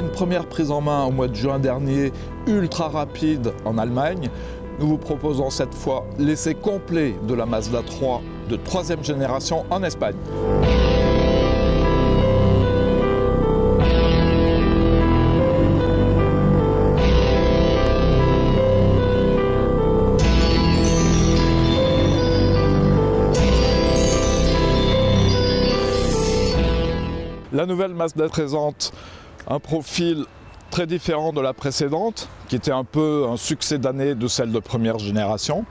une première prise en main au mois de juin dernier, ultra rapide en Allemagne, nous vous proposons cette fois l'essai complet de la Mazda 3 de 3e génération en Espagne. La nouvelle Mazda présente un profil très différent de la précédente, qui était un peu un succès d'année de celle de première génération.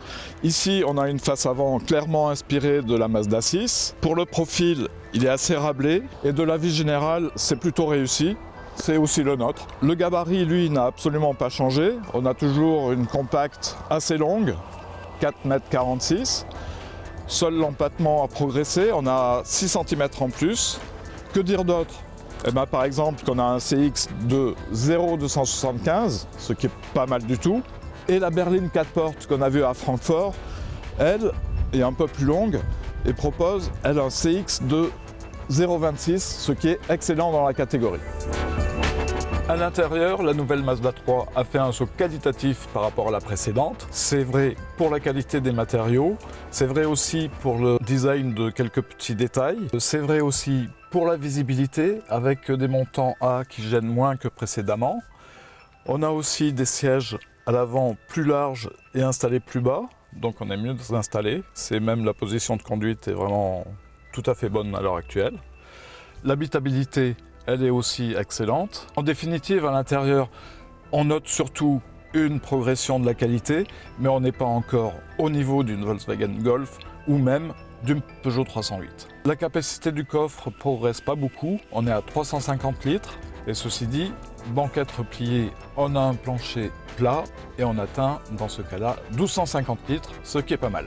Ici, on a une face avant clairement inspirée de la Mazda 6. Pour le profil, il est assez rablé et de la vie générale, c'est plutôt réussi. C'est aussi le nôtre. Le gabarit, lui, n'a absolument pas changé. On a toujours une compacte assez longue, 4,46 m. Seul l'empattement a progressé, on a 6 cm en plus. Que dire d'autre? Par exemple, qu'on a un CX de 0,275, ce qui est pas mal du tout. Et la berline 4 portes qu'on a vue à Francfort, elle est un peu plus longue et propose, elle, un CX de 0,26, ce qui est excellent dans la catégorie. À l'intérieur, la nouvelle Mazda 3 a fait un saut qualitatif par rapport à la précédente. C'est vrai pour la qualité des matériaux, c'est vrai aussi pour le design de quelques petits détails, c'est vrai aussi pour la visibilité avec des montants A qui gênent moins que précédemment. On a aussi des sièges à l'avant plus larges et installés plus bas, donc on est mieux installé. C'est même la position de conduite est vraiment tout à fait bonne à l'heure actuelle. L'habitabilité, elle est aussi excellente. En définitive, à l'intérieur, on note surtout une progression de la qualité, mais on n'est pas encore au niveau d'une Volkswagen Golf ou même d'une Peugeot 308. La capacité du coffre progresse pas beaucoup, on est à 350 litres, et ceci dit, banquette repliée, on a un plancher plat et on atteint dans ce cas-là 1250 litres, ce qui est pas mal.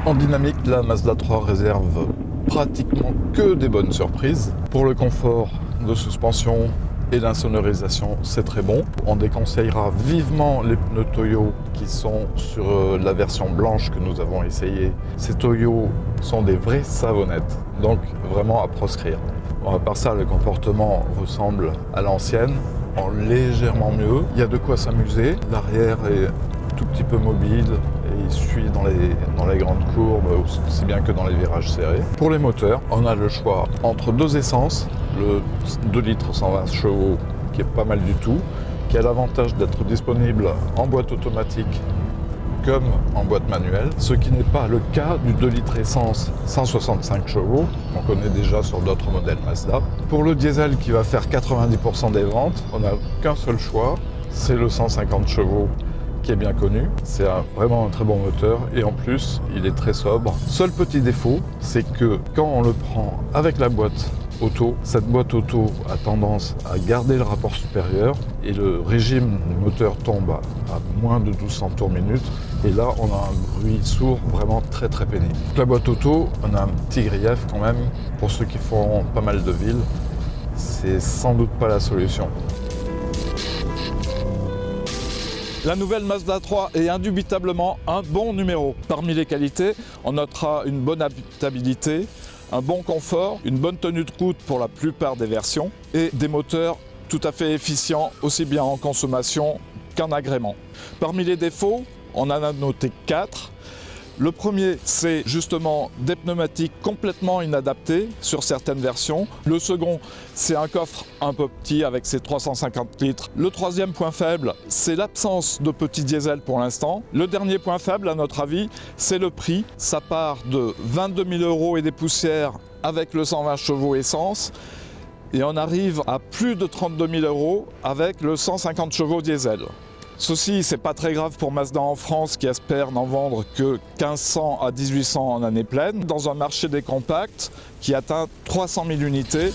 En dynamique, la Mazda 3 réserve pratiquement que des bonnes surprises. Pour le confort de suspension et l'insonorisation, c'est très bon. On déconseillera vivement les pneus Toyo qui sont sur la version blanche que nous avons essayé. Ces Toyo sont des vraies savonnettes, donc vraiment à proscrire. Bon, à part ça, le comportement ressemble à l'ancienne, en légèrement mieux. Il y a de quoi s'amuser. L'arrière est un tout petit peu mobile et il suit dans les grandes courbes, aussi bien que dans les virages serrés. Pour les moteurs, on a le choix entre deux essences, le 2 litres 120 chevaux qui est pas mal du tout, qui a l'avantage d'être disponible en boîte automatique comme en boîte manuelle, ce qui n'est pas le cas du 2 litres essence 165 chevaux, qu'on connaît déjà sur d'autres modèles Mazda. Pour le diesel qui va faire 90% des ventes, on n'a qu'un seul choix, c'est le 150 chevaux qui est bien connu. C'est vraiment un très bon moteur et en plus, il est très sobre. Seul petit défaut, c'est que quand on le prend avec la boîte auto, cette boîte auto a tendance à garder le rapport supérieur et le régime du moteur tombe à moins de 1200 tours minute et là on a un bruit sourd vraiment très pénible. La boîte auto, on a un petit grief quand même pour ceux qui font pas mal de villes, c'est sans doute pas la solution. La nouvelle Mazda 3 est indubitablement un bon numéro. Parmi les qualités, on notera une bonne habitabilité, un bon confort, une bonne tenue de route pour la plupart des versions et des moteurs tout à fait efficients, aussi bien en consommation qu'en agrément. Parmi les défauts, on en a noté 4. Le premier, c'est justement des pneumatiques complètement inadaptés sur certaines versions. Le second, c'est un coffre un peu petit avec ses 350 litres. Le troisième point faible, c'est l'absence de petit diesel pour l'instant. Le dernier point faible, à notre avis, c'est le prix. Ça part de 22 000 € et des poussières avec le 120 chevaux essence. Et on arrive à plus de 32 000 € avec le 150 chevaux diesel. Ceci, c'est pas très grave pour Mazda en France qui espère n'en vendre que 1500 à 1800 en année pleine, dans un marché des compacts qui atteint 300 000 unités.